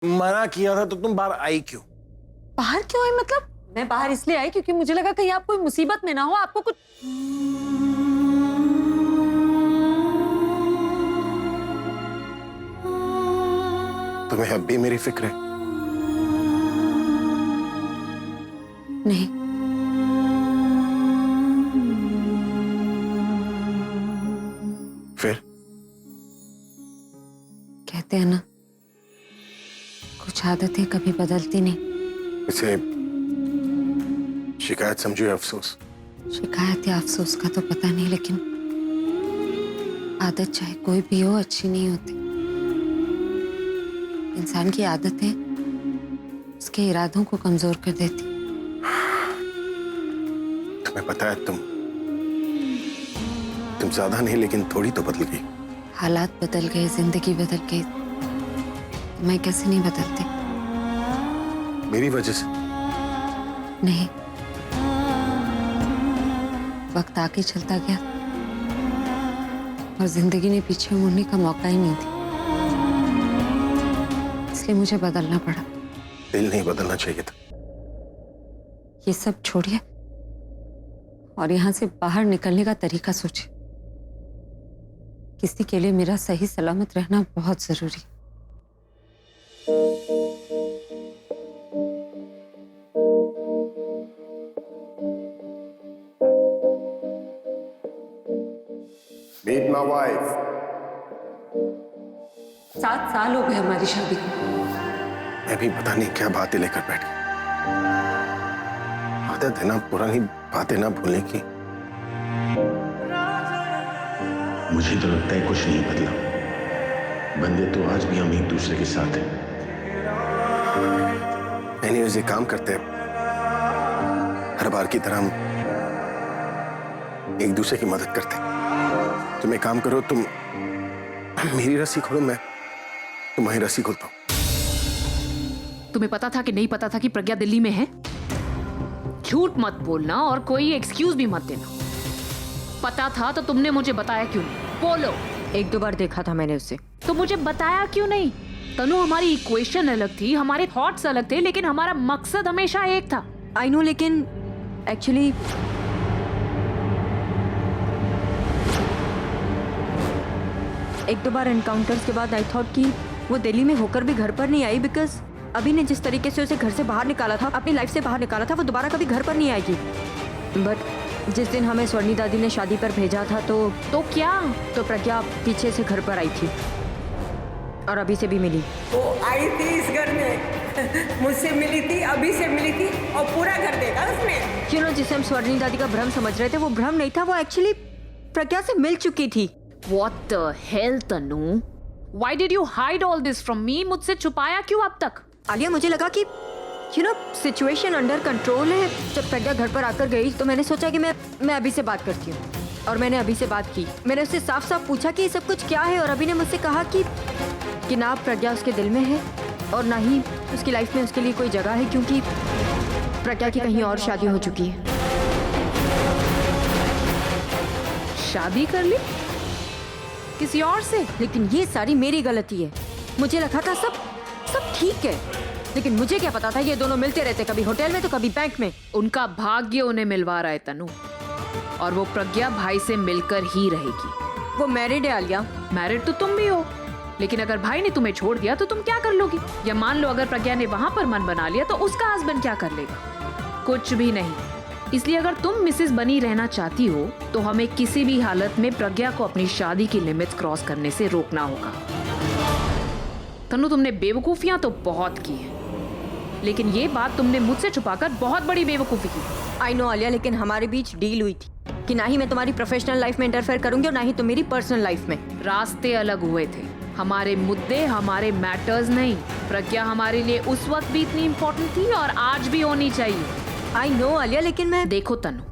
मना किया था तो तुम बाहर आई क्यों? बाहर क्यों आई मतलब? मैं बाहर इसलिए आई क्योंकि मुझे लगा कहीं आप कोई मुसीबत में ना हो, आपको कुछ। तुम्हें अब भी मेरी फिक्र है? नहीं। फिर? कहते हैं ना, कुछ आदतें कभी बदलती नहीं। इसे शिकायत समझो या अफसोस? शिकायत या अफसोस का तो पता नहीं, लेकिन आदत चाहे कोई भी हो अच्छी नहीं होती। इंसान की आदतें उसके इरादों को कमजोर कर देती। तुम्हें पता है तुम ज्यादा नहीं लेकिन थोड़ी तो बदल गई। हालात बदल गए, जिंदगी बदल गई, मैं कैसे नहीं बदलती? मेरी वजह से? नहीं, वक्त आगे चलता गया और जिंदगी ने पीछे मुड़ने का मौका ही नहीं दिया, इसलिए मुझे बदलना पड़ा। दिल नहीं बदलना चाहिए था। ये सब छोड़िए और यहाँ से बाहर निकलने का तरीका सोचिए। किसी के लिए मेरा सही सलामत रहना बहुत जरूरी है। Meet my wife. 7 साल हो गए हमारी शादी को। मैं भी पता नहीं क्या बातें लेकर बैठ गई। आदत है ना पुरानी बातें ना भूलने की। मुझे तो लगता है कुछ नहीं बदला। बंदे तो आज भी हम एक दूसरे के साथ हैं। एनीवेज़ एक काम करते हैं, हर बार की तरह हम एक दूसरे की मदद करते हैं। तुम एक काम करो, तुम मेरी रस्सी खोलो, मैं तुम्हारी रस्सी खोलता हूँ। तुम्हें पता था कि नहीं पता था कि प्रज्ञा दिल्ली में है? झूठ मत बोलना और कोई एक्सक्यूज भी मत देना। पता था तो तुमने मुझे बताया क्यों नहीं? बोलो। 1-2 बार देखा था मैंने उसे। तो मुझे बताया क्यों नहीं? तनु, हमारी इक्वेशन अलग थी, हमारे थॉट्स अलग थे, लेकिन हमारा मकसद हमेशा एक था। आई नो, लेकिन एक्चुअली एक दो बार एनकाउंटर्स के बाद आई थॉट कि वो दिल्ली में होकर भी घर पर नहीं आई, बिकॉज अभी ने जिस तरीके से उसे घर से बाहर निकाला था, अपनी लाइफ से बाहर निकाला था, वो दोबारा कभी घर पर नहीं आएगी। बट जिस दिन हमें स्वर्णी दादी ने शादी पर भेजा था तो क्या? तो प्रज्ञा पीछे से घर पर आई थी और अभी से भी मिली। वो आई थी इस घर में, मुझसे मिली थी, अभी से मिली थी और पूरा घर देखा उसने। यू नो, जिसे हम स्वर्णी दादी का भ्रम समझ रहे थे, वो भ्रम नहीं था, वो एक्चुअली प्रज्ञा से मिल चुकी थी। What the hell, Tanu? Why did you hide all this from me? मुझसे छुपाया क्यों अब तक? आलिया, मुझे लगा कि you know situation under control है। जब प्रज्ञा घर पर आकर गई तो मैंने सोचा कि मैं अभी से बात करती हूँ, और मैंने अभी से बात की। मैंने उससे साफ साफ पूछा कि ये सब कुछ क्या है, और अभी ने मुझसे कहा कि ना प्रज्ञा उसके दिल में है और ना ही उसकी लाइफ में उसके लिए कोई जगह है, क्योंकि प्रज्ञा की कहीं और शादी हो चुकी है। शादी कर ली किसी और से? लेकिन ये सारी मेरी गलती है। मुझे लगा था सब ठीक है, लेकिन मुझे क्या पता था ये दोनों मिलते रहते, कभी होटल में तो कभी बैंक में। उनका भाग्य उन्हें मिलवा रहा है तनु, और वो प्रज्ञा भाई से मिलकर ही रहेगी। वो मैरिड है आलिया। मैरिड तो तुम भी हो, लेकिन अगर भाई ने तुम्हें छोड़ दिया तो तुम क्या कर लोगी? या मान लो अगर प्रज्ञा ने वहां पर मन बना लिया तो उसका हस्बैंड क्या कर लेगा? कुछ भी नहीं। इसलिए अगर तुम मिसेस बनी रहना चाहती हो तो हमें किसी भी हालत में प्रज्ञा को अपनी शादी की लिमिट्स क्रॉस करने से रोकना होगा। तनु, तुमने बेवकूफियां तो बहुत की है, लेकिन ये बात तुमने मुझसे छुपाकर बहुत बड़ी बेवकूफी की। आई नो आलिया, लेकिन हमारे बीच डील हुई थी कि ना ही मैं तुम्हारी प्रोफेशनल लाइफ में इंटरफेयर करूंगी और ना ही तुम मेरी पर्सनल लाइफ में। रास्ते अलग हुए थे, हमारे मुद्दे, हमारे मैटर्स नहीं। प्रज्ञा हमारे लिए उस वक्त भी इतनी इंपॉर्टेंट थी और आज भी होनी चाहिए। आई नो आलिया, लेकिन मैं देखो तनु,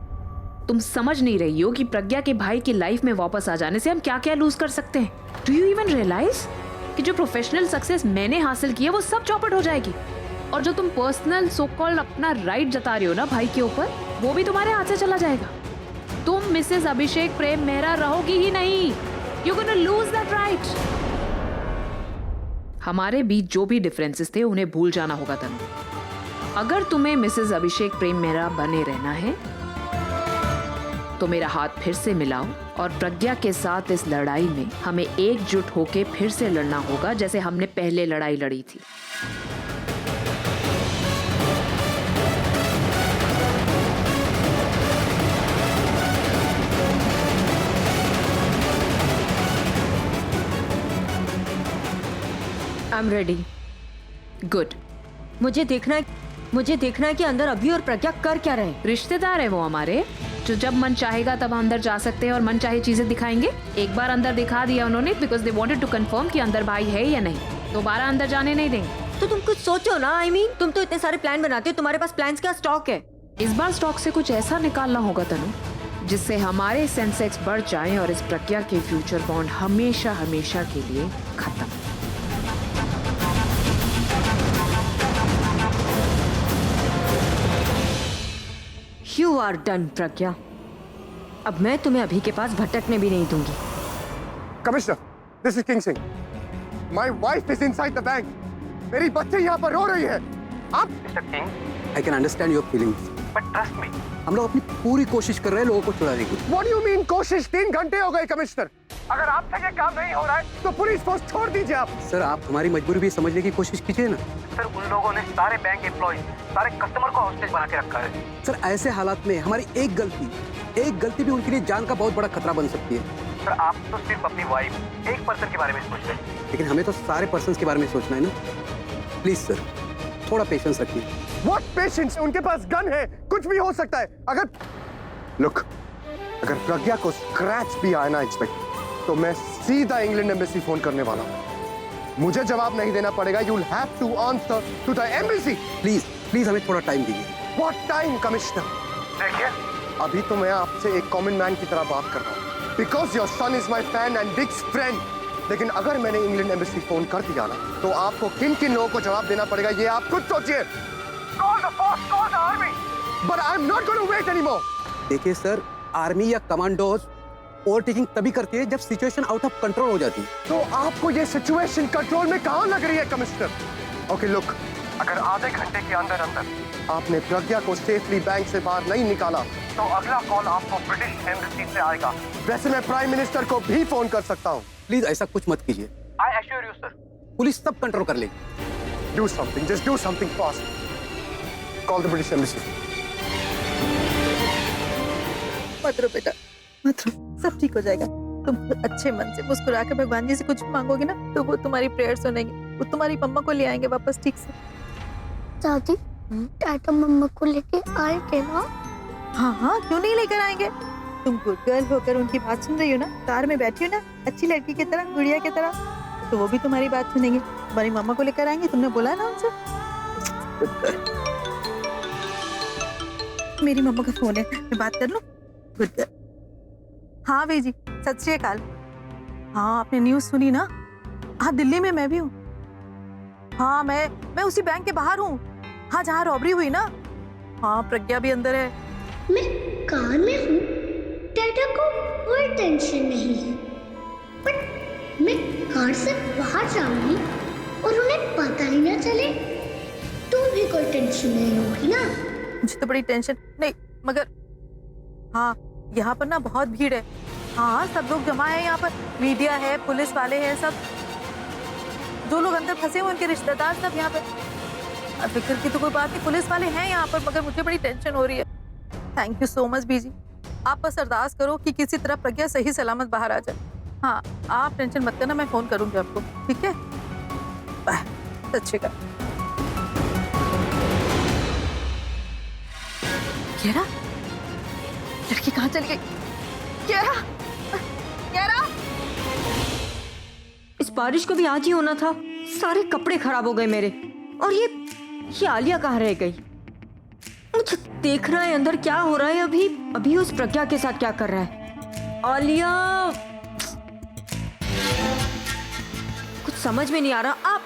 तुम समझ नहीं रही हो कि प्रज्ञा के भाई की लाइफ में वापस आ जाने से हम क्या क्या लूज कर सकते हैं। डू यू इवन रियलाइज कि जो प्रोफेशनल सक्सेस मैंने हासिल की है वो सब चौपट हो जाएगी, और जो तुम पर्सनल सो कॉल्ड अपना राइट जता रही हो ना भाई के ऊपर, वो भी तुम्हारे हाथ से चला जाएगा। तुम मिसेस अभिषेक प्रेम मेहरा रहोगी ही नहीं। You gonna lose that right. हमारे बीच जो भी डिफरेंसेस थे उन्हें भूल जाना होगा तनु। अगर तुम्हें मिसेस अभिषेक प्रेम मेहरा बने रहना है तो मेरा हाथ फिर से मिलाओ और प्रज्ञा के साथ इस लड़ाई में हमें एकजुट होकर फिर से लड़ना होगा, जैसे हमने पहले लड़ाई लड़ी थी। I am ready. गुड। मुझे देखना है कि अंदर अभी और प्रज्ञा कर क्या रहे। रिश्तेदार है वो हमारे, जो जब मन चाहेगा तब अंदर जा सकते हैं और मन चाहे चीजें दिखाएंगे। एक बार अंदर दिखा दिया उन्होंने because they wanted to confirm कि अंदर भाई है या नहीं, दोबारा अंदर जाने नहीं देंगे। तो तुम कुछ सोचो ना। I mean, तुम तो इतने सारे प्लान बनाते हो, तुम्हारे पास प्लान्स का स्टॉक है। इस बार स्टॉक से कुछ ऐसा निकालना होगा तनु जिससे हमारे सेंसेक्स बढ़ जाएं और इस प्रज्ञा के फ्यूचर बॉन्ड हमेशा हमेशा के लिए खत्म। You are done, प्रज्ञा। अब मैं तुम्हें अभी के पास भटकने भी नहीं दूंगी। Commissioner, this is king Singh. My wife is inside the bank. मेरी बच्ची यहाँ पर रो रही है। आप mister king, I can understand your feelings, but trust me, हम लोग अपनी पूरी कोशिश कर रहे हैं लोगों को छुड़ाने की। व्हाट डू यू मीन कोशिश? 3 घंटे हो गए कमिश्नर। अगर आपसे ये काम नहीं हो रहा है तो पुलिस फोर्स छोड़ दीजिए आप। सर, आप हमारी मजबूरी भी समझने की कोशिश कीजिए ना। सर, उन लोगों ने सारे बैंक एम्प्लॉय, सारे कस्टमर को हॉस्टेज बना के रखा है। सर, ऐसे हालात में हमारी एक गलती भी उनके लिए जान का बहुत बड़ा खतरा बन सकती है। सर, आप तो सिर्फ अपनी वाइफ, एक पर्सन के बारे में सोच रहे हैं, लेकिन हमें तो सारे पर्सन्स के बारे में सोचना है ना। प्लीज सर, थोड़ा पेशेंस रखिए। What patience? उनके पास गन है, कुछ भी हो सकता है। अगर लुक, अगर प्रज्ञा को स्क्रैच भी आए ना इंस्पेक्टर, तो मैं सीधा इंग्लैंड एम्बेसी फोन करने वाला हूं। मुझे जवाब नहीं देना पड़ेगा। You will have to answer to the embassy. Please हमें थोड़ा टाइम दीजिए। What time commissioner? देखिए, अभी तो मैं आपसे एक कॉमन मैन की तरह बात कर रहा हूँ, because your son is my fan and big friend. लेकिन अगर मैंने इंग्लैंड एम्बेसी फोन कर दिया ना, तो आपको किन किन लोगों को जवाब देना पड़ेगा ये आप खुद सोचिए। Call the force, call the army. But I am not going to wait anymore. देखिए सर, आर्मी या कमांडोज ओवरटेकिंग तभी करती है जब सिचुएशन आउट ऑफ कंट्रोल हो जाती है। तो आपको ये सिचुएशन कंट्रोल में कहाँ लग रही है कमिश्नर? ओके लुक, अगर आधे घंटे के अंदर आपने प्रज्ञा को सेफली बैंक से बाहर नहीं निकाला तो अगला कॉल आपको ब्रिटिश एम्बेसी से आएगा। वैसे मैं प्राइम मिनिस्टर को भी फोन कर सकता हूँ। प्लीज ऐसा कुछ मत कीजिए। I assure you sir, police सब कंट्रोल कर लेगी। Do something, just do something fast. Call the British embassy. मत रो बेटा, मत रो, सब ठीक हो जाएगा। तुम अच्छे मन से मुस्कुरा कर भगवान जी से कुछ मांगोगे ना, तो वो तुम्हारी प्रेयर सुनेंगे। वो तुम्हारी मम्मा को ले आएंगे वापस ठीक से। दादी, टाटा मम्मा को लेके आएंगे ना? हाँ, क्यों नहीं लेकर आएंगे। तुम गुड गर्ल होकर उनकी बात सुन रही हो ना, कार में बैठी हो ना, अच्छी लड़की की तरह, गुड़िया की तरह, तो वो भी तुम्हारी बात सुनेंगे। तुम्हारी मम्मा को लेकर आएंगे, तुमने बोला ना उनसे। मेरी मम्मा का फोन है, मैं बात कर लूं? Good girl. हाँ भाई जी, सत श्री अकाल। हाँ, आपने न्यूज़ सुनी ना? हाँ, दिल्ली में मैं भी हूँ। हाँ, मैं उसी बैंक के बाहर हूँ। हाँ, जहाँ रॉबरी हुई ना। हाँ, प्रज्ञा भी अंदर है। मैं कार में हूँ, टाटा को कोई टेंशन नहीं है, बट मैं कार से बाहर जाऊंगी और उन्हें पता ही ना चले तो भी कोई टेंशन नहीं होगी ना? मुझे तो बड़ी टेंशन नहीं, मगर हाँ, यहाँ पर ना बहुत भीड़ है। हाँ, सब लोग जमा है यहाँ पर, मीडिया है, पुलिस वाले हैं, सब जो लोग अंदर फंसे हुए उनके रिश्तेदार सब यहाँ पे। फिक्र की तो कोई बात नहीं, पुलिस वाले हैं यहाँ पर, मगर मुझे बड़ी टेंशन हो रही है। थैंक यू सो मच बीजी। आप बस अरदास करो कि किसी तरह प्रज्ञा सही सलामत बाहर आ जाए। हाँ, आप टेंशन मत करना, मैं फोन करूंगी आपको, ठीक है? बाय। सत श्री अकाल। कियारा, लड़की कहाँ चली गई? कियारा, कियारा। इस बारिश को भी आज ही होना था। सारे कपड़े खराब हो गए मेरे। और ये आलिया कहाँ रह गई? मुझे देखना है अंदर क्या हो रहा है। अभी उस प्रज्ञा के साथ क्या कर रहा है। आलिया, कुछ समझ में नहीं आ रहा। आप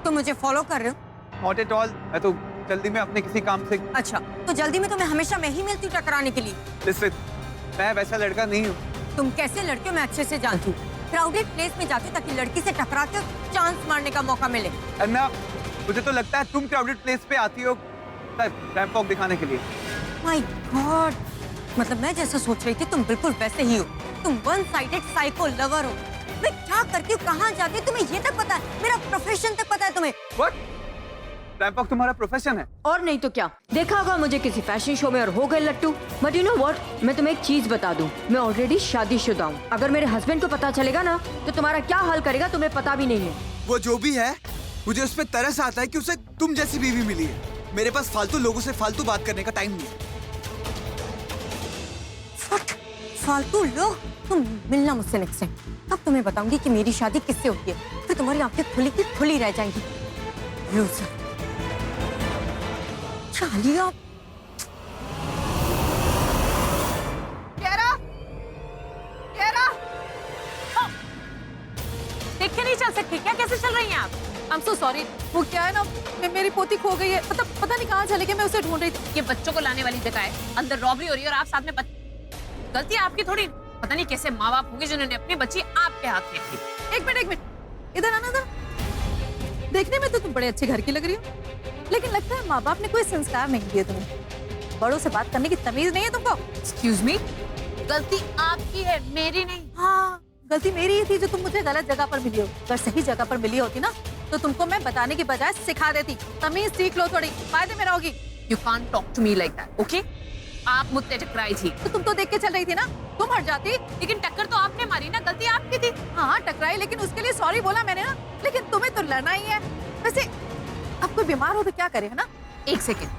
तो मुझे फॉलो कर रहे हो? नॉट एट ऑल, मैं तो जल्दी में अपने किसी काम से। अच्छा, तो जल्दी में तो मैं हमेशा मैं ही मिलती हूँ टकराने के लिए। लिसन, मैं वैसा लड़का नहीं हूँ। तुम कैसे लड़के हो मैं अच्छे से जानती हूँ। क्राउडेड प्लेस में जाती हूँ ताकि लड़की से टकरा के चांस मारने का मौका मिले। अन्ना, मुझे तो लगता है तुम क्राउडेड प्लेस पे आती हो रैंप वॉक दिखाने के लिए। माय गॉड, मतलब मैं जैसा सोच रही थी तुम बिल्कुल वैसे ही हो। तुम वन साइडेड साइको लवर हो। मैं क्या करती हूँ, कहाँ जाती हूँ, तुम्हें ये तक पता है, मेरा प्रोफेशन तक पता है तुम्हें। What? रैंप वॉक तुम्हारा प्रोफेशन है? और नहीं तो क्या, देखा होगा मुझे किसी फैशन शो में और हो गए लट्टू। बट यू नो व्हाट, मैं तुम्हें एक चीज बता दूं, मैं ऑलरेडी शादीशुदा हूँ। अगर मेरे हस्बैंड को पता चलेगा ना तो तुम्हारा क्या हाल करेगा तुम्हें पता भी नहीं है। वो जो भी है, मुझे उस पर तरस आता है कि उसे तुम जैसी बीवी मिली है। मेरे पास फालतू लोगों से फालतू बात करने का टाइम नहीं है। फालतू लोग, तुम मिलना मुझसे नेक्स्ट टाइम, तब तुम्हें बताऊंगी कि मेरी शादी किससे होती है। फिर तुम्हारी आंखें खुली की खुली रह जाएंगी। लूजर। चालिया। देख के नहीं चल सकती क्या? कैसे चल रही हैं आप? I'm so sorry। वो क्या है ना, मेरी पोती खो गई है, मतलब पता नहीं कहाँ चले गए, मैं उसे ढूंढ रही थी। ये बच्चों को लाने वाली जगह है, अंदर रॉबरी हो रही है और आप साथ में गलती आपकी थोड़ी। पता नहीं कैसे माँ बाप होंगे जिन्होंने अपनी बच्ची आपके हाथ में दी। एक मिनट, इधर आना जरा। देखने में तो तुम बड़े अच्छे घर की लग रही हो, लेकिन लगता है माँ बाप ने कोई संस्कार नहीं दिए तुम्हें। बड़ों से बात करने की तमीज नहीं है तुमको। एक्सक्यूज मी, गलती आपकी है, मेरी नहीं। हाँ, गलती मेरी ही थी जो तुम मुझे गलत जगह पर मिली हो। अगर सही जगह पर मिली होती ना तो तुमको मैं बताने की बजाय सिखा देती। तमीज सीख लो थोड़ी, फायदे में रहोगी। You can't talk to me like that, okay? आप मुझसे टकराई थी तो तुम तो देख के चल रही थी ना, तुम हट जाती। लेकिन टक्कर तो आपने मारी ना, गलती आपकी थी। हाँ टकराई, लेकिन उसके लिए सॉरी बोला मैंने ना। लेकिन तुम्हें तो लड़ना ही है। वैसे अब कोई बीमार हो तो क्या करे, है ना? एक सेकेंड,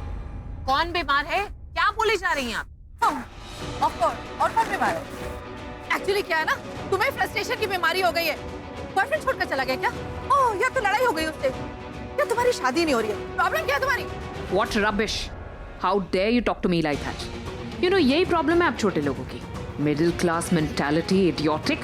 कौन बीमार है? क्या बोले जा रही हैं आप? और कौन बीमार है? एक्चुअली क्या है ना, तुम्हें फ्रस्ट्रेशन की बीमारी हो गई है। बॉयफ्रेंड छोड़कर चला गया क्या? ओह, या तो लड़ाई हो गई उससे, या तुम्हारी शादी नहीं हो रही है। प्रॉब्लम क्या है तुम्हारी? What rubbish! How dare you talk to me like that? You know, यही प्रॉब्लम है आप छोटे लोगों की। Middle class mentality, idiotic.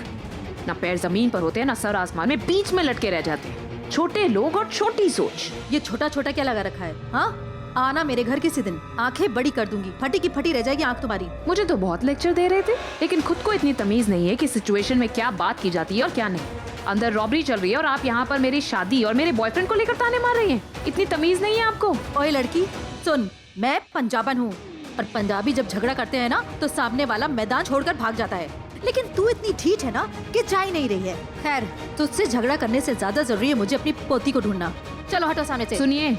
ना पैर जमीन पर होते हैं ना सर आसमान में, बीच में लटके रह जाते हैं। छोटे लोग और छोटी सोच। ये छोटा छोटा क्या लगा रखा है? हाँ, आना मेरे घर किसी दिन, आंखें बड़ी कर दूंगी, फटी की फटी रह जाएगी आंख तुम्हारी। मुझे तो बहुत लेक्चर दे रहे थे, लेकिन खुद को इतनी तमीज नहीं है कि सिचुएशन में क्या बात की जाती है और क्या नहीं। अंदर रॉबरी चल रही है और आप यहाँ पर मेरी शादी और मेरे बॉयफ्रेंड को लेकर ताने मार रही हैं। इतनी तमीज नहीं है आपको? ओए लड़की सुन, मैं पंजाबन हूँ और पंजाबी जब झगड़ा करते हैं ना तो सामने वाला मैदान छोड़कर भाग जाता है। लेकिन तू इतनी ढीठ है ना कि जा ही नहीं रही है। खैर, तुझसे झगड़ा करने से ज्यादा जरूरी है मुझे अपनी पोती को ढूंढना। चलो हटो सामने से। सुनिए,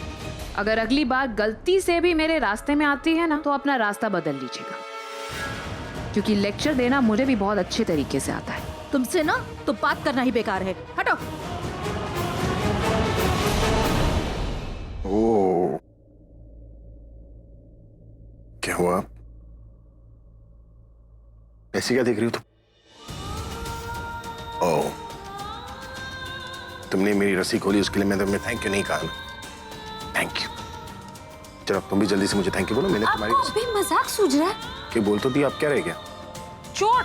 अगर अगली बार गलती से भी मेरे रास्ते में आती है ना तो अपना रास्ता बदल लीजिएगा, क्योंकि लेक्चर देना मुझे भी बहुत अच्छे तरीके से आता है। तुमसे ना तो बात करना ही बेकार है, हटो। ओह, क्या हुआ? ऐसी क्या देख रही हो तुम? ओह, तुमने मेरी रस्सी खोली, उसके लिए मैं तुम्हें थैंक यू नहीं कहा ना। Thank you. चलो तुम भी जल्दी से मुझे थैंक यू बोलो। मैंने तुम्हारी अभी मजाक सूझ रहा है। कि बोल तो दिया, अब क्या रह गया? चोट,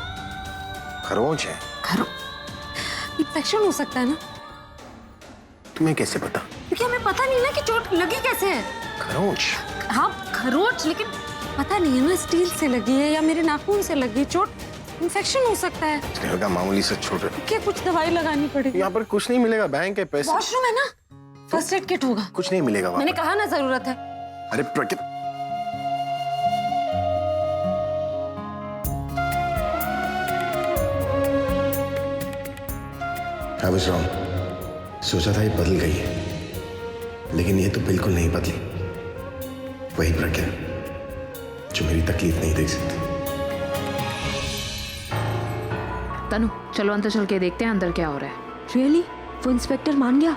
खरोंच है। इन्फेक्शन हो सकता है ना? तुम्हें कैसे पता? क्योंकि हमें पता नहीं ना कि चोट लगी कैसे है। खरोंच? हाँ खरोंच, लेकिन पता नहीं है ना स्टील से लगी है या मेरे नाखून से लगी है। चोट, इन्फेक्शन हो सकता है। मामूली से छोटे। क्या कुछ दवाई लगानी पड़ेगी? यहाँ पर कुछ नहीं मिलेगा, बैंक है, पैसे। वॉशरूम है ना, फर्स्ट एड किट होगा। कुछ नहीं मिलेगा वहाँ मैंने पर। कहा ना जरूरत है। अरे प्रकृति, I was wrong। सोचा था ये बदल गई है, लेकिन ये तो बिल्कुल नहीं बदली। वही प्रज्ञा जो मेरी तकलीफ नहीं देख सकती। तनु, चलो अंदर चल के देखते हैं अंदर क्या हो रहा है। रियली? वो इंस्पेक्टर मान गया?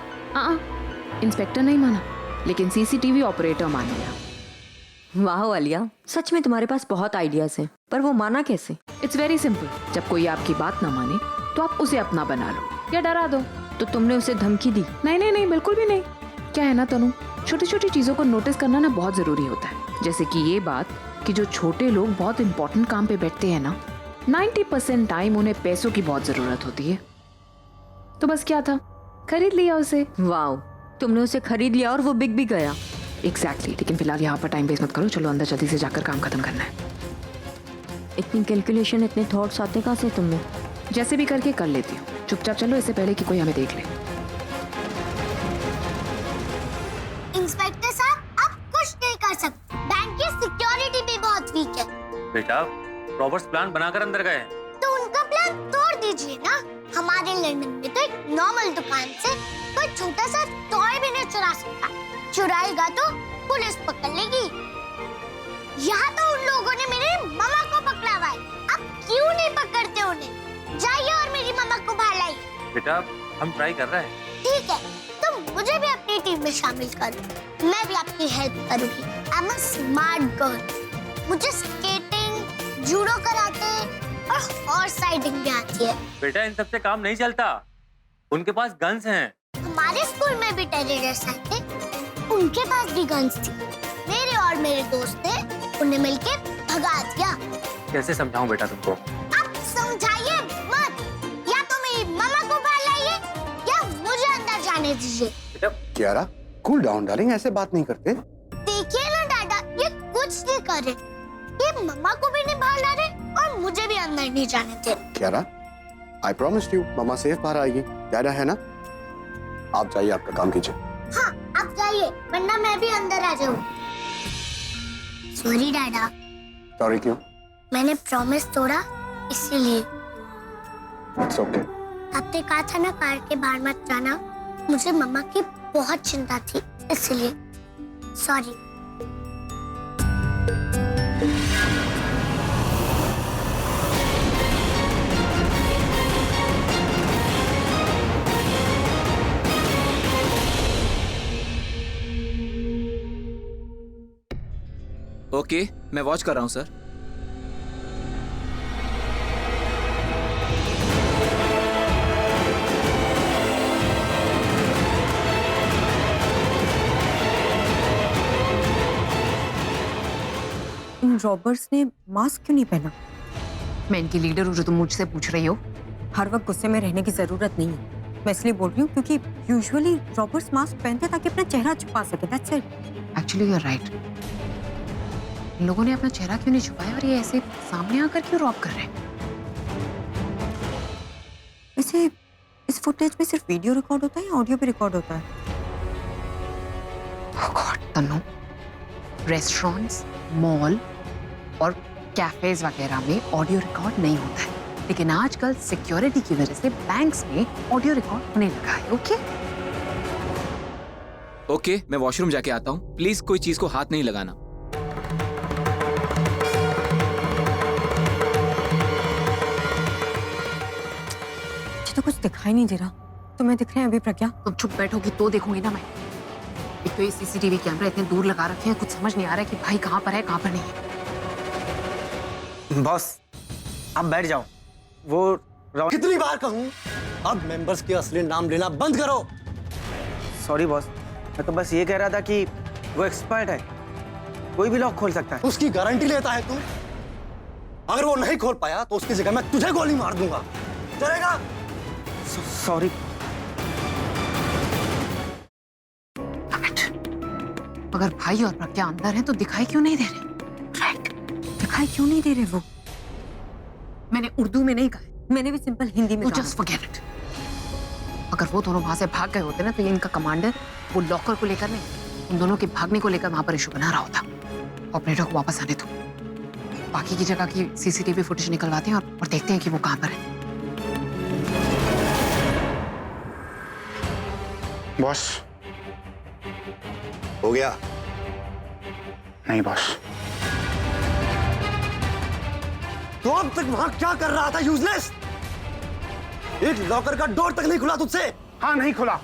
इंस्पेक्टर नहीं माना, लेकिन सीसीटीवी ऑपरेटर मान गया। वाह आलिया, सच में तुम्हारे पास बहुत आइडियाज हैं, पर वो माना कैसे? It's very simple. जब कोई आपकी बात ना माने तो आप उसे अपना बना लो या डरा दो। तो तुमने उसे धमकी दी? नहीं, बिल्कुल भी नहीं। क्या है ना तनु, छोटी छोटी चीजों को नोटिस करना ना बहुत जरूरी होता है। जैसे कि ये बात कि जो छोटे लोग बहुत इंपॉर्टेंट काम पे बैठते हैं ना, 90% टाइम उन्हें पैसों की बहुत जरूरत होती है। तो बस क्या था, खरीद लिया उसे। वाओ, तुमने उसे खरीद लिया और वो बिक भी गया। एग्जैक्टली। लेकिन फिलहाल यहाँ पर टाइम वेस्ट मत करो, चलो अंदर जल्दी से जाकर काम खत्म करना है। इतनी कैलकुलेशन, इतने थॉट्स आते कहाँ से तुम्हें? जैसे भी करके कर लेती हूँ। चुपचाप चलो, इससे पहले कि कोई हमें देख ले। इंस्पेक्टर साहब, आप कुछ नहीं कर सकते। बैंक की सिक्योरिटी भी बहुत वीक है। बेटा, रॉबर्ट्स प्लान बनाकर अंदर गए। तो उनका प्लान तोड़ दीजिए ना। हमारे लंदन में तो एक नॉर्मल दुकान से कोई छोटा सा टॉय भी नहीं चुरा सकता। चुराएगा तो पुलिस पकड़ लेगी। यहाँ तो उन लोगों ने मेरे मामा को पकड़ा हुआ है। आप क्यों नहीं पकड़ते उन्हें? जाइए और मेरी मामा को बाहर लाइए। बेटा, हम ट्राई कर रहे हैं। ठीक है, तो मुझे भी अपनी टीम में शामिल करो। मैं भी आपकी हेल्प करूंगी। I am a smart girl. मुझे स्केटिंग, जूडो कराटे और हॉर्स राइडिंग भी आती है। बेटा, इन सबसे काम नहीं चलता। उनके पास गन्स हैं। हमारे स्कूल में भी टेररिस्ट आए थे, उनके पास भी गन्स थी। मेरे और मेरे दोस्त ने उन्हें मिलके भगा दिया। कैसे समझाऊं बेटा तुमको? आप समझाइए मत। या तो मेरी मामा को बाहर लाइए या मुझे अंदर जाने दीजिए। बेटा, कियारा, कूल डाउन डार्लिंग, ऐसे बात नहीं करते। देखिए ना दादा, ये कुछ नहीं कर रहे। ये मम्मा को भी नहीं बाहर ला रहे और मुझे भी अंदर नहीं जाने दे रहे। Kiara, I promised you, mama safe बाहर आएगी। डैडा है ना? आप जाइए, आपका काम कीजिए। हाँ, आप जाइए, वरना मैं भी अंदर आ जाऊँ। सॉरी डैडा। सॉरी क्यों? मैंने प्रॉमिस तोड़ा, इसीलिए। It's okay. आपने कहा था ना कार के बाहर मत जाना। मुझे मम्मा की बहुत चिंता थी, इसलिए सॉरी। ओके, मैं वॉच कर रहा हूँ सर। इन रॉबर्ट्स ने मास्क क्यों नहीं पहना? मैं इनकी लीडर हूँ जो तुम मुझसे पूछ रही हो। हर वक्त गुस्से में रहने की जरूरत नहीं है। मैं इसलिए बोल रही हूँ क्योंकि यूजुअली रॉबर्ट्स मास्क पहनते ताकि अपना चेहरा छुपा सके। That's it. Actually you are right. इन लोगों ने अपना चेहरा क्यों नहीं छुपाया और ये ऐसे सामने आकर क्यों रॉब कर रहे हैं? वैसे इस फुटेज में सिर्फ वीडियो रिकॉर्ड होता है या ऑडियो भी रिकॉर्ड होता है? Oh God, Tannu, restaurants, mall और कैफेज वगैरह में ऑडियो रिकॉर्ड नहीं होता है, लेकिन आजकल सिक्योरिटी की वजह से बैंक्स में ऑडियो रिकॉर्ड होने लगा है। ओके ओके, मैं वॉशरूम जाके आता हूँ। प्लीज कोई चीज को हाथ नहीं लगाना। मुझे तो कुछ दिखाई नहीं दे रहा। तुम्हें दिख रहे हैं अभी प्रज्ञा? तुम चुप बैठोगे तो देखूंगी ना मैं। एक तो ये सीसीटीवी कैमरा इतने दूर लगा रखे हैं, कुछ समझ नहीं आ रहा है कि भाई कहाँ पर है कहाँ पर नहीं है। बॉस, अब बैठ जाओ। वो कितनी बार कहूँ, अब मेंबर्स के असली नाम लेना बंद करो। सॉरी बॉस, मैं तो बस ये कह रहा था कि वो एक्सपर्ट है, कोई भी लॉक खोल सकता है। उसकी गारंटी लेता है तू? अगर वो नहीं खोल पाया तो उसकी जगह मैं तुझे गोली मार दूंगा, चलेगा? सॉरी। अगर भाई और प्रज्ञा अंदर हैं तो दिखाई क्यों नहीं दे रहे? राइट, दिखाई क्यों नहीं दे रहे वो? मैंने उर्दू में नहीं कहा, मैंने भी सिंपल हिंदी में कहा। Just forget it. अगर वो दोनों वहां से भाग गए होते ना तो ये इनका कमांडर वो लॉकर को लेकर नहीं, उन दोनों के भागने को लेकर वहां पर इशू बना रहा होता। ऑपरेटर को वापस आने दो, बाकी की जगह की सीसीटीवी फुटेज निकलवाते हैं और देखते हैं कि वो कहां पर है। बॉस, हो गया? नहीं बॉस। तो अब तक वहां क्या कर रहा था यूजलेस? एक लॉकर का डोर तक नहीं खुला तुझसे। हाँ, नहीं खुला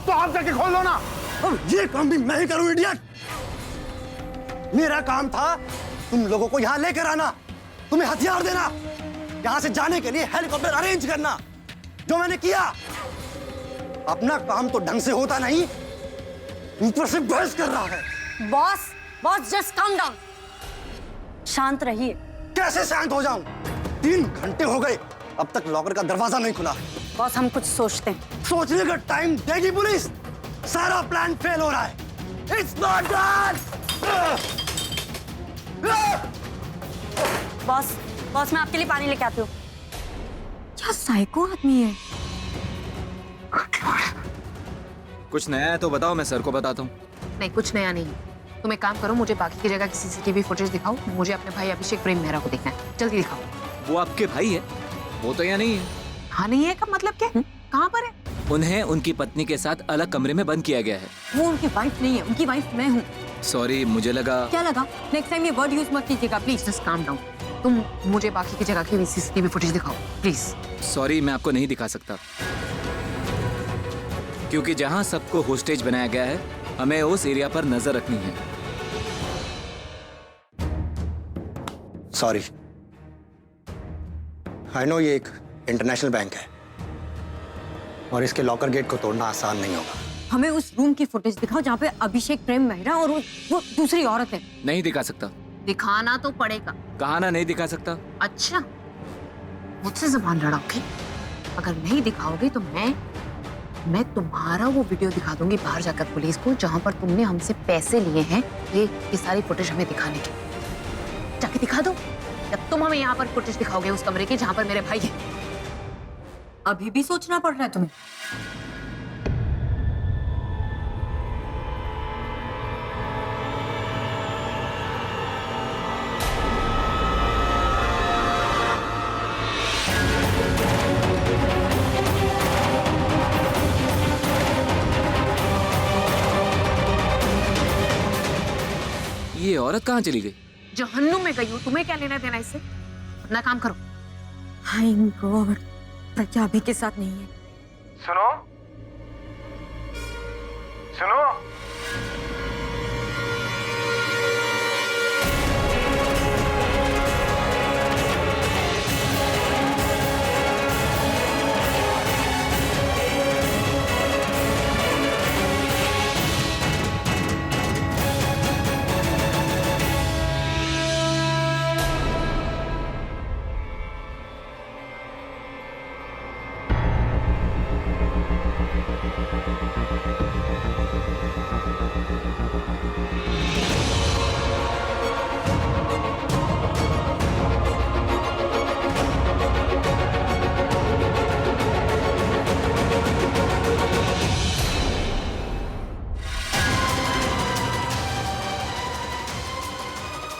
तो आप जाके खोल लो ना। अब ये काम भी मैं ही करूं इडियट? मेरा काम था तुम लोगों को यहाँ लेकर आना, तुम्हें हथियार देना, यहाँ से जाने के लिए हेलीकॉप्टर अरेंज करना, जो मैंने किया। अपना काम तो ढंग से होता नहीं, ऊपर से बहस कर रहा है। Boss, boss just calm down, शांत रहिए। कैसे शांत हो जाऊं? 3 घंटे हो गए, अब तक लॉकर का दरवाजा नहीं खुला। बॉस, हम कुछ सोचते हैं। सोचने का टाइम देगी पुलिस? सारा प्लान फेल हो रहा है। It's not done! Boss, boss मैं आपके लिए पानी लेके आती हूँ। क्या साइको आदमी है। कुछ नया है तो बताओ, मैं सर को बताता हूँ। नहीं, कुछ नया नहीं। तुम एक काम करो, मुझे बाकी की जगह की सीसीटीवी फुटेज दिखाओ। मुझे अपने भाई अभिषेक प्रेम मेहरा को देखना है, जल्दी दिखाओ। वो आपके भाई है? वो तो यहाँ नहीं है। हाँ नहीं है का मतलब क्या? कहाँ पर है? उन्हें उनकी पत्नी के साथ अलग कमरे में बंद किया गया है। वो उनकी वाइफ नहीं है, उनकी वाइफ मैं हूँ। सॉरी, मुझे लगा। क्या लगा? नेक्स्ट टाइम ये वर्ड यूज मत कीजिएगा प्लीज। Just calm down. तुम मुझे बाकी की जगह की सीसीटीवी फुटेज दिखाओ प्लीज। सॉरी, मैं आपको नहीं दिखा सकता, क्योंकि जहां सबको होस्टेज बनाया गया है, हमें उस एरिया पर नजर रखनी है। सॉरी, आई नो ये एक इंटरनेशनल बैंक है और इसके लॉकर गेट को तोड़ना आसान नहीं होगा। हमें उस रूम की फुटेज दिखाओ जहाँ पे अभिषेक प्रेम मेहरा और वो दूसरी औरत है। नहीं दिखा सकता। दिखाना तो पड़ेगा। कहा ना नहीं दिखा सकता। अच्छा, मुझसे जुबान लड़ाओगे? अगर नहीं दिखाओगे तो मैं तुम्हारा वो वीडियो दिखा दूंगी बाहर जाकर पुलिस को, जहां पर तुमने हमसे पैसे लिए हैं ये सारी फुटेज हमें दिखाने की। जाके दिखा दो। जब तुम हमें यहाँ पर फुटेज दिखाओगे उस कमरे की जहां पर मेरे भाई है। अभी भी सोचना पड़ रहा है तुम्हें? ये औरत कहाँ चली गई? जहन्नुम में गई हूँ, तुम्हें क्या लेना देना इससे? अपना काम करो। हाय गॉड, प्रज्ञा अभी के साथ नहीं है। सुनो सुनो,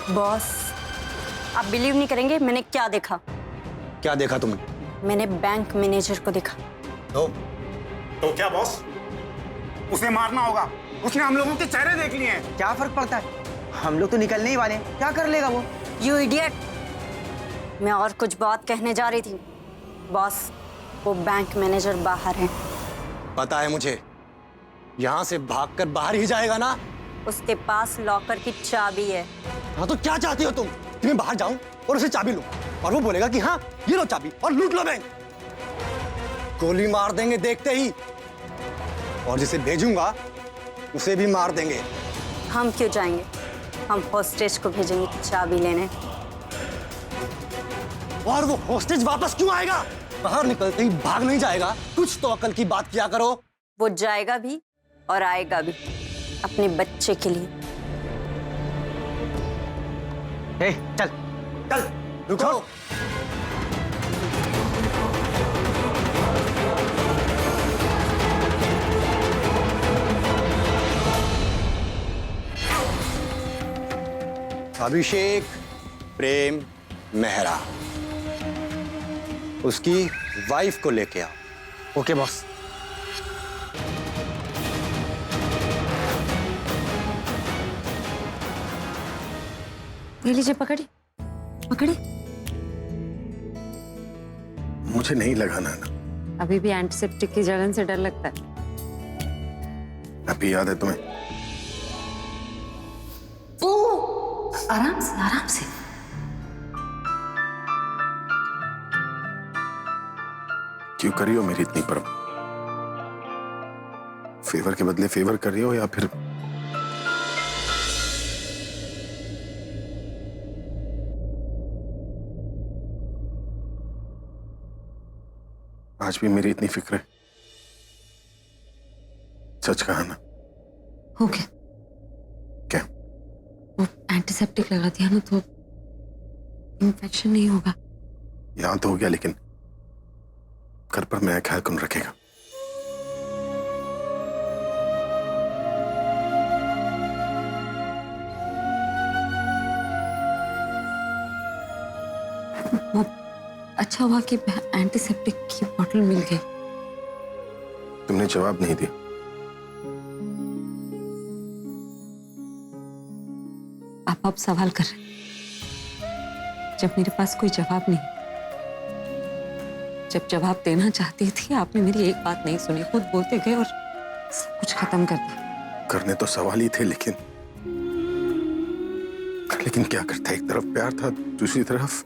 बॉस आप बिलीव नहीं करेंगे मैंने क्या देखा। क्या देखा तुमने? मैंने बैंक मैनेजर को देखा। तो क्या बॉस, उसे मारना होगा? उसने हम लोगों के चेहरे देख लिए हैं। क्या फर्क पड़ता है, हम लोग तो निकलने ही वाले हैं, क्या कर लेगा वो? यू इडियट, मैं और कुछ बात कहने जा रही थी। बॉस वो बैंक मैनेजर बाहर है। पता है मुझे, यहाँ से भागकर बाहर ही जाएगा ना? उसके पास लॉकर की चाबी है। हाँ तो क्या चाहती हो तुम कि मैं बाहर जाऊं और उसे चाबी लूं और वो बोलेगा कि हाँ ये लो चाबी और लूट लो बैंक? गोली मार देंगे देखते ही, और जिसे भेजूंगा उसे भी मार देंगे। हम क्यों जाएंगे, हम होस्टेज को भेजेंगे चाबी लेने। और वो होस्टेज वापस क्यों आएगा? बाहर निकलते ही भाग नहीं जाएगा। कुछ तो अकल की बात किया करो। वो जाएगा भी और आएगा भी अपने बच्चे के लिए। ए, चल चल, रुको। अभिषेक प्रेम मेहरा, उसकी वाइफ को लेके आओ। Okay boss. ले लीजिए, पकड़ी पकड़ी। मुझे नहीं लगाना ना। अभी भी एंटीसेप्टिक की जलन से डर लगता है। अभी याद है तुम्हें? आराम से आराम से। क्यों करी हो मेरी इतनी परवाह? फेवर के बदले फेवर कर रही हो या फिर आज भी मेरी इतनी फिक्र है? सच कहा ना? हो गया। क्या? वो एंटीसेप्टिक लगा दिया ना तो इन्फेक्शन नहीं होगा। यहाँ तो हो गया, लेकिन घर पर मेरा ख्याल कौन रखेगा? अच्छा हुआ कि एंटीसेप्टिक की बोतल मिल गई। तुमने जवाब नहीं दिया। आप अब सवाल कर रहे हैं जब मेरे पास कोई जवाब नहीं। जब जवाब देना चाहती थी आपने मेरी एक बात नहीं सुनी, खुद बोलते गए और सब कुछ खत्म कर दिया। करने तो सवाल ही थे, लेकिन क्या करता? एक तरफ प्यार था, दूसरी तरफ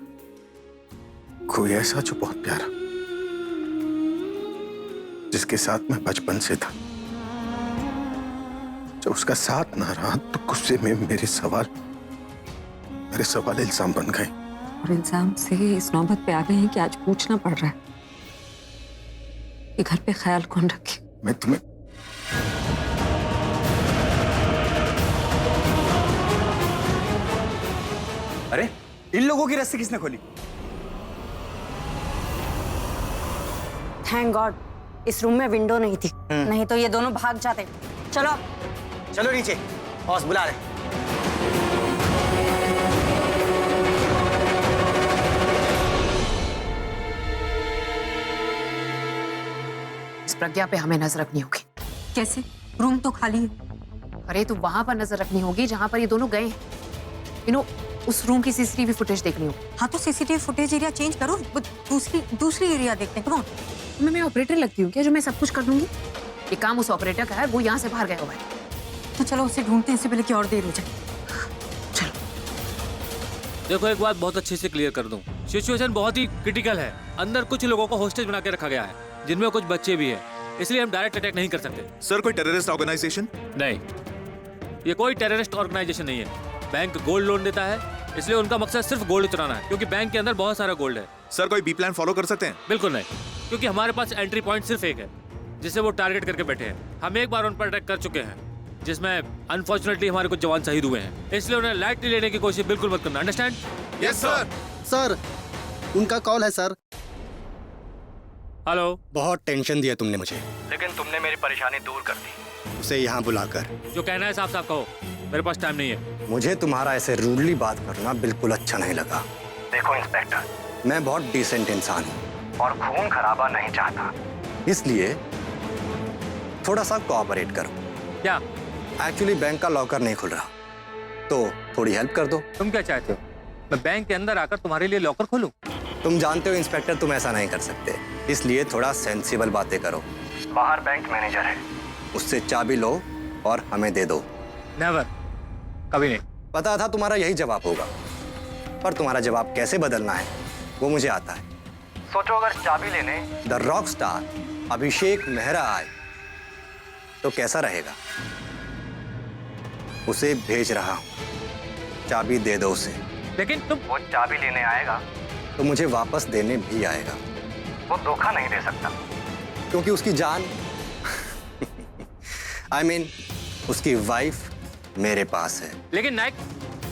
कोई ऐसा जो बहुत प्यारा, जिसके साथ मैं बचपन से था। जब उसका साथ ना रहा तो गुस्से में मेरे सवाल इल्जाम बन गए। और इल्जाम से इस नौबत पे आ गए हैं कि आज पूछना पड़ रहा है कि घर पे ख्याल कौन रखे। मैं तुम्हें अरे इन लोगों की रस्सी किसने खोली? थैंक गॉड इस रूम में विंडो नहीं थी, नहीं तो ये दोनों भाग जाते। चलो चलो नीचे, बॉस बुला रहे। इस प्रज्ञा पे हमें नजर रखनी होगी। कैसे? रूम तो खाली है। अरे तो वहां पर नजर रखनी होगी जहां पर ये दोनों गए हैं। उस रूम की सीसीटीवी फुटेज देखनी होगी। हाँ तो सीसीटीवी फुटेज एरिया चेंज करो, वो दूसरी एरिया देखते हैं। कौन? मैं ऑपरेटर लगती हूँ क्या जो मैं सब कुछ कर दूंगी? ये काम उस ऑपरेटर का है, वो यहाँ से बाहर गया हुआ है। तो चलो उसे ढूंढते हैं, इससे पहले कि और देर हो जाए। देखो एक बात बहुत अच्छे से क्लियर कर दूं, सिचुएशन बहुत ही क्रिटिकल है। अंदर कुछ लोगों को होस्टेज बना के रखा गया है, जिनमें कुछ बच्चे भी हैं, इसलिए हम डायरेक्ट अटैक नहीं कर सकते। सर कोई टेररिस्ट ऑर्गेनाइजेशन? नहीं, ये कोई टेररिस्ट ऑर्गेनाइजेशन नहीं है। बैंक गोल्ड लोन देता है, इसलिए उनका मकसद सिर्फ गोल्ड चुराना है, क्योंकि बैंक के अंदर बहुत सारा गोल्ड है। सर कोई बी प्लान फॉलो कर सकते हैं? बिल्कुल नहीं, क्योंकि हमारे पास एंट्री पॉइंट सिर्फ एक है, जिसे वो टारगेट करके बैठे हैं। हम एक बार उन पर अटैक कर चुके हैं, जिसमें अनफॉर्चुनेटली हमारे कुछ जवान शहीद हुए हैं, इसलिए उन्हें लाइटली लेने की कोशिश बिल्कुल मत करना। अंडरस्टैंड? Yes sir. सर उनका कॉल है सर। हेलो। बहुत टेंशन दिया तुमने मुझे, लेकिन तुमने मेरी परेशानी दूर कर दी। उसे यहाँ बुलाकर जो कहना है साफ साफ कहो, मेरे पास टाइम नहीं है। मुझे तुम्हारा ऐसे रूडली बात करना बिल्कुल अच्छा नहीं लगा। देखो इंस्पेक्टर, मैं बहुत डिसेंट इंसान हूँ और खून खराबा नहीं चाहता, इसलिए थोड़ा सा कोऑपरेट करो। क्या? एक्चुअली बैंक का लॉकर नहीं खुल रहा, तो थोड़ी हेल्प कर दो। तुम क्या चाहते हो? मैं बैंक के अंदर आकर तुम्हारे लिए लॉकर खोलूं? तुम जानते हो इंस्पेक्टर, तुम ऐसा नहीं कर सकते, इसलिए थोड़ा सेंसिबल बातें करो। बाहर बैंक मैनेजर है, उससे चाबी लो और हमें दे दो। नेवर, कभी नहीं। पता था तुम्हारा यही जवाब होगा, पर तुम्हारा जवाब कैसे बदलना है वो मुझे आता है। सोचो अगर चाबी लेने द रॉक स्टार अभिषेक मेहरा आए तो कैसा रहेगा? उसे भेज रहा हूं, चाबी दे दो उसे। लेकिन तुम... वो चाबी लेने आएगा तो मुझे वापस देने भी आएगा। वो धोखा नहीं दे सकता, क्योंकि उसकी जान I mean, उसकी वाइफ मेरे पास है। लेकिन नाइक,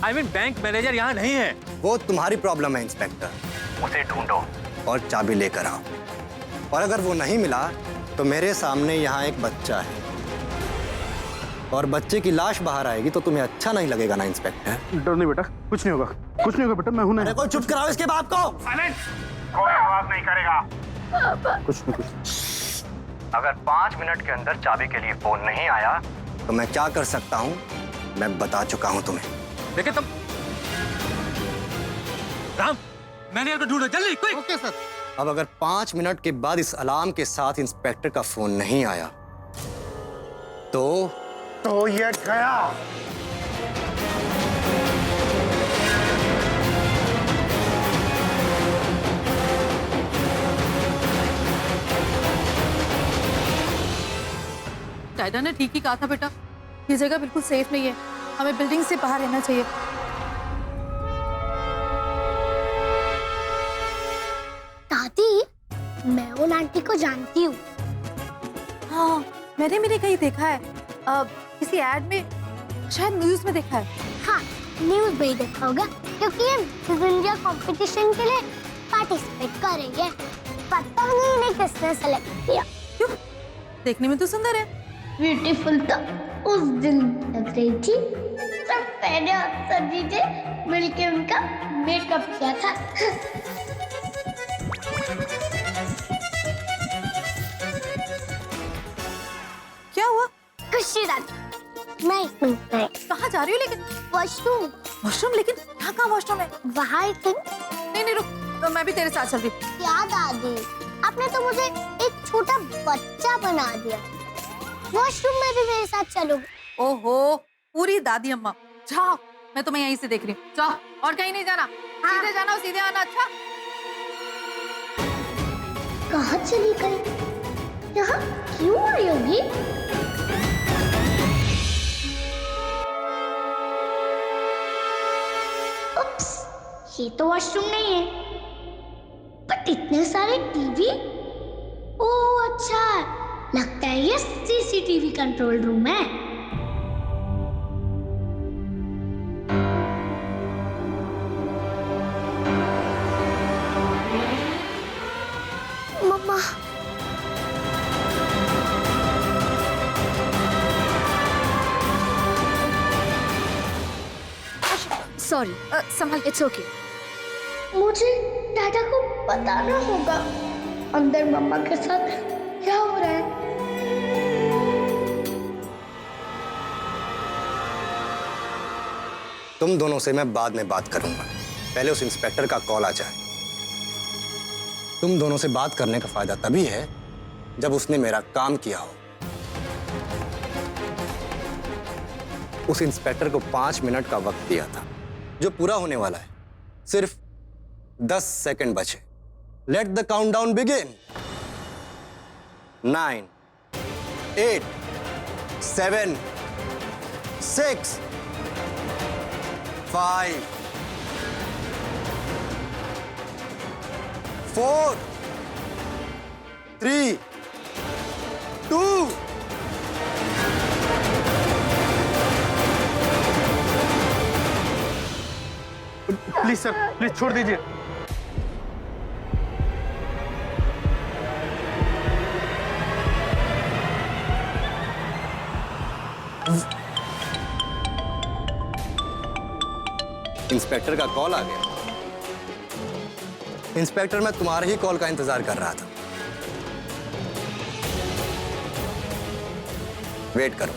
बैंक मैनेजर यहाँ नहीं है। वो तुम्हारी प्रॉब्लम है इंस्पेक्टर, उसे ढूंढो और चाबी लेकर आओ। और अगर वो नहीं मिला तो मेरे सामने यहाँ एक बच्चा है, और बच्चे की लाश बाहर आएगी तो तुम्हें अच्छा नहीं लगेगा ना इंस्पेक्टर? डर नहीं बेटा, कुछ नहीं होगा, कुछ नहीं होगा बेटा, मैं हूं ना। अरे कोई चुप कराओ इसके बाप को। साइलेंस, कोई आवाज नहीं करेगा। कुछ नहीं। अगर 5 मिनट के अंदर चाबी के लिए फोन नहीं आया तो मैं क्या कर सकता हूँ मैं बता चुका हूँ तुम्हें। देखिए तुम राम, मैंने ढूंढो जल्दी, क्विक। Okay sir. अब अगर 5 मिनट के बाद इस अलार्म के साथ इंस्पेक्टर का फोन नहीं आया तो ये गया। टाइडा ने ठीक ही कहा था बेटा, ये जगह बिल्कुल सेफ नहीं है, हमें बिल्डिंग से बाहर रहना चाहिए। दादी, मैं उन आंटी को जानती हूँ। हाँ, मैंने कहीं देखा है, किसी एड में, शायद न्यूज में देखा है। हाँ, न्यूज में ही देखा होगा, क्योंकि ये मिस इंडिया कंपटीशन के लिए पार्टिसिपेट करेंगे। पता नहीं किसने सेलेक्ट किया। क्यों? देखने में तो सुंदर है। ब्यूटीफुल तो उस दिन लग रही थी जब मैंने और सभी ने मिलके उनका मेकअप किया था। क्या हुआ? खुशी दादी, नहीं कहाँ जा रही हो लेकिन? वॉशरूम। वॉशरूम? लेकिन यहाँ कहाँ वॉशरूम है? वहाँ आई थिंक। नहीं रुक, तो मैं भी तेरे साथ चल रही हूँ। क्या दादी, आपने तो मुझे एक छोटा बच्चा बना दिया। वॉशरूम में भी मेरे साथ चलोगे? ओहो, पूरी दादी अम्मा। जाओ, मैं तुम्हें यहीं से देख रही हूँ। जाओ, और कहीं नहीं जाना। सीधे जाना और सीधे आना। अच्छा? कहाँ चली गई? यहाँ क्यों आई होगी? उप्स, ये तो वॉशरूम नहीं है। बट इतने सारे टीवी। ओह अच्छा, लगता है ये सीसीटीवी कंट्रोल रूम है। मम्मा, सॉरी, संभाल। It's okay. मुझे दादा को बताना होगा अंदर मम्मा के साथ क्या हो रहा है। तुम दोनों से मैं बाद में बात करूंगा, पहले उस इंस्पेक्टर का कॉल आ जाए। तुम दोनों से बात करने का फायदा तभी है जब उसने मेरा काम किया हो। उस इंस्पेक्टर को 5 मिनट का वक्त दिया था, जो पूरा होने वाला है। सिर्फ 10 सेकंड बचे। Let the countdown begin. 9, 8, 7, 6, 5, 4, 3, 2। Please sir, please छोड़ दीजिए। इंस्पेक्टर का कॉल आ गया। इंस्पेक्टर, मैं तुम्हारे ही कॉल का इंतजार कर रहा था। वेट करो।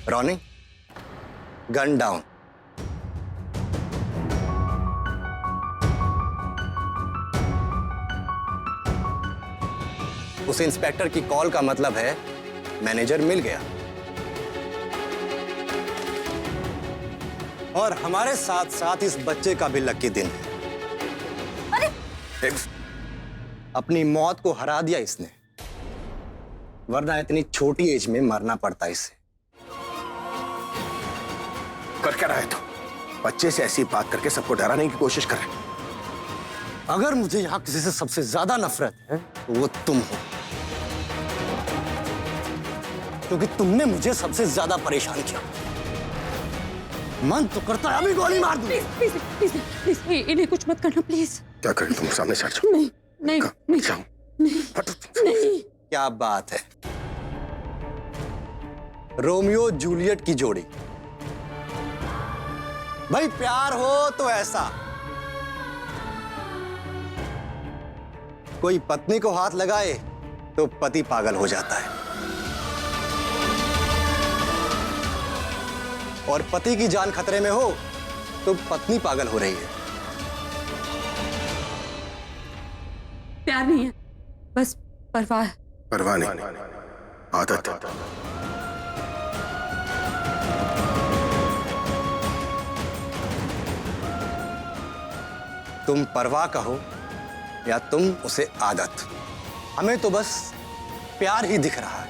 Ronnie, gun down. उस इंस्पेक्टर की कॉल का मतलब है मैनेजर मिल गया और हमारे साथ साथ इस बच्चे का भी लकी दिन है। अरे! अपनी मौत को हरा दिया इसने, वरना इतनी छोटी एज में मरना पड़ता इसे। कर क्या रहा है? तो बच्चे से ऐसी बात करके सबको डराने की कोशिश कर रहे। अगर मुझे यहां किसी से सबसे ज्यादा नफरत है तो वो तुम हो, क्योंकि तुमने मुझे सबसे ज्यादा परेशान किया। मन तो करता है अभी गोली मार दूं। प्लीज प्लीज प्लीज, इन्हें कुछ मत करना प्लीज। क्या करें? तुम सामने से हट जाओ। नहीं नहीं नहीं जाओ। नहीं। क्या बात है, रोमियो जूलियट की जोड़ी। भाई प्यार हो तो ऐसा। कोई पत्नी को हाथ लगाए तो पति पागल हो जाता है, और पति की जान खतरे में हो तो पत्नी पागल हो रही है। प्यार नहीं है, बस परवाह है। परवाह नहीं, आदत। तुम परवाह कहो या तुम उसे आदत, हमें तो बस प्यार ही दिख रहा है।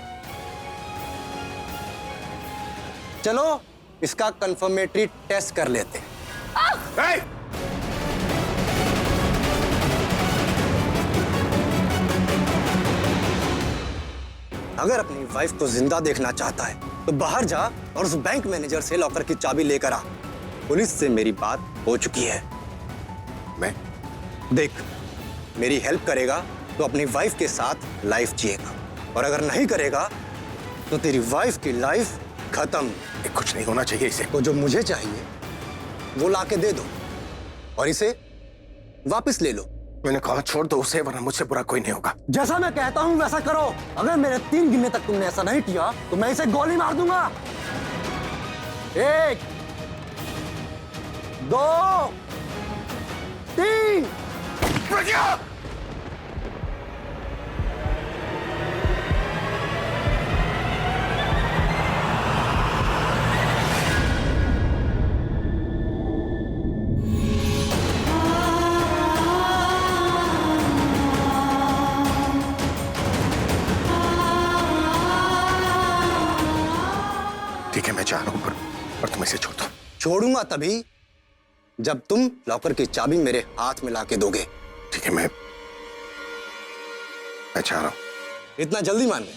चलो इसका कंफर्मेटरी टेस्ट कर लेते हैं। अगर अपनी वाइफ को जिंदा देखना चाहता है तो बाहर जा और उस बैंक मैनेजर से लॉकर की चाबी लेकर आ। पुलिस से मेरी बात हो चुकी है। मैं देख, मेरी हेल्प करेगा तो अपनी वाइफ के साथ लाइफ जिएगा, और अगर नहीं करेगा तो तेरी वाइफ की लाइफ खत्म। कुछ नहीं होना चाहिए इसे। तो जो मुझे चाहिए वो लाके दे दो और इसे वापस ले लो। मैंने कहा छोड़ दो उसे, वरना मुझसे बुरा कोई नहीं होगा। जैसा मैं कहता हूं वैसा करो। अगर मेरे 3 गिनने तक तुमने ऐसा नहीं किया तो मैं इसे गोली मार दूंगा। 1 2 3। प्रज्ञा! ठीक है, मैं चाह रहा हूं पर तुम इसे छोड़ दो। छोड़ूंगा तभी जब तुम लॉकर की चाबी मेरे हाथ में लाके दोगे। ठीक है, मैं चाह रहा हूं। इतना जल्दी मान गए?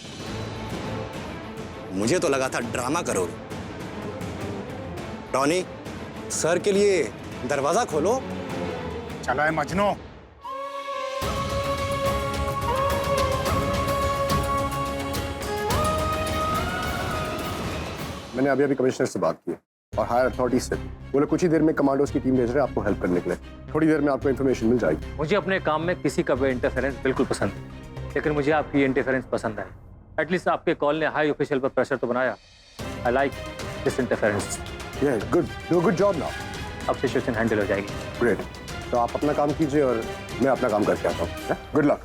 मुझे तो लगा था ड्रामा करोगे। टॉनी, सर के लिए दरवाजा खोलो। चला है मजनू। मैंने अभी कमिश्नर से बात की और हायर अथॉरिटी से। बोले कुछ ही देर में कमांडोज की टीम भेज रहे हैं आपको हेल्प करने के लिए। थोड़ी देर में आपको इन्फॉर्मेशन मिल जाएगी। मुझे अपने काम में किसी का भी इंटरफेरेंस बिल्कुल पसंद है, लेकिन मुझे आपकी इंटरफेरेंस पसंद है। एटलीस्ट आपके कॉल ने हाई ऑफिशियल पर प्रेशर तो बनाया। I like this interference. Good, do good job now. अब सिचुएशन हैंडल हो जाएगी। ग्रेट। तो आप अपना काम कीजिए और मैं अपना काम करके आता हूँ। Good luck.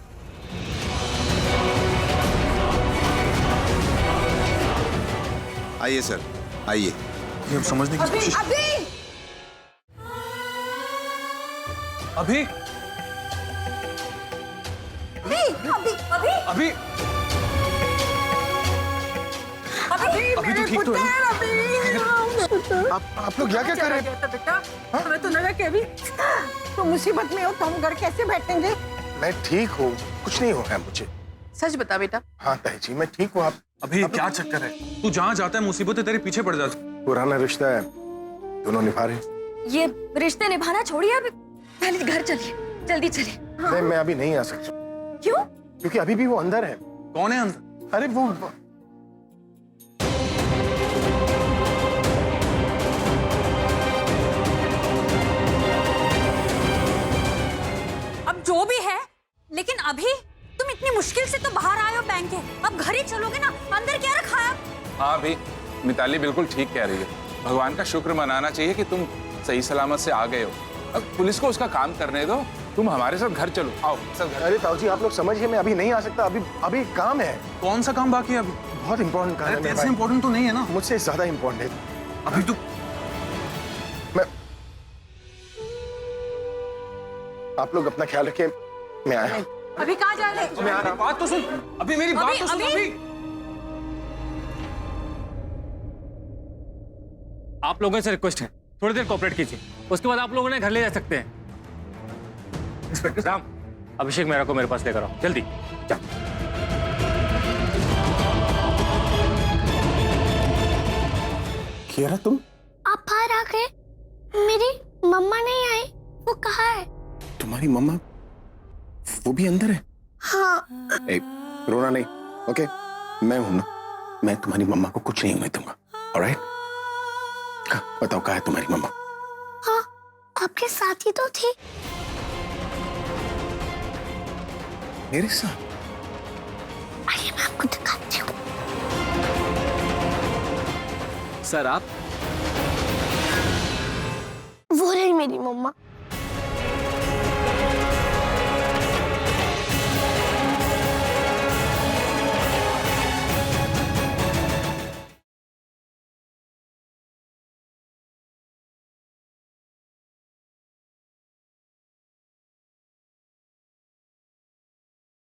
आइए सर, आइए। ये हम समझने की कोशिश। अभी अभी अभी अभी तो ठीक तो है। आप लोग क्या कर रहे हैं? बेटा, हमें तो लगा कि अभी तो मुसीबत में हो तो हम घर कैसे बैठेंगे। मैं ठीक हूँ, कुछ नहीं हुआ है मुझे। सच बता बेटा। हाँ ताई जी, मैं ठीक हूँ। आप अभी क्या चक्कर है? तू जहाँ जाता है मुसीबतें तेरे पीछे पड़ जाती। पुराना रिश्ता है, दोनों निभा रहे। ये रिश्ते निभाना छोड़िए, अभी पहले घर चलिए, जल्दी चलिए। नहीं, मैं अभी नहीं आ सकता। क्यों? क्योंकि अभी भी वो अंदर है। कौन है अंदर? अरे वो अब जो भी है, लेकिन अभी तुम इतनी मुश्किल से तो बाहर आए हो बैंक के, अब घर ही चलोगे ना? अंदर क्या रखा है? हाँ भी मिताली बिल्कुल ठीक कह रही है। भगवान का शुक्र मनाना चाहिए कि तुम सही सलामत से आ गए हो। अब पुलिस को उसका काम करने दो, तुम हमारे साथ घर चलो। आओ सब घर। अरे ताऊ जी, आप लोग समझिए, मैं अभी नहीं आ सकता। अभी काम है। कौन सा काम बाकी है अभी? बहुत इंपॉर्टेंट काम है। तेरे से इंपॉर्टेंट तो नहीं है ना? मुझसे ज्यादा इंपॉर्टेंट है। अभी तो मैं आप लोग अपना ख्याल रखें, मैं आया। अभी कहाँ जा रहे? मैं आ रहा हूं। बात तो सुन, अभी मेरी बात तो सुन। अभी आप लोगों से रिक्वेस्ट है, थोड़ी देर कोऑपरेट कीजिए, उसके बाद आप लोगों ने घर ले जा सकते हैं। इंस्पेक्टर राम, अभिषेक मेरा को मेरे पास लेकर आओ, जल्दी जाओ। कियारा, तुम? आप बाहर आ गए? मेरी मम्मा नहीं आई, वो कहाँ है? तुम्हारी मम्मा वो भी अंदर है? हाँ। रोना नहीं, ओके? मैं हूं ना, मैं तुम्हारी मम्मा को कुछ नहीं होने दूंगा। ऑलराइट? बताओ कहाँ है तुम्हारी मम्मा? हाँ, आपके साथ ही तो थी। मेरे साथ? आइए मैं आपको दिखाती हूँ। सर आप? वो रही मेरी मम्मा।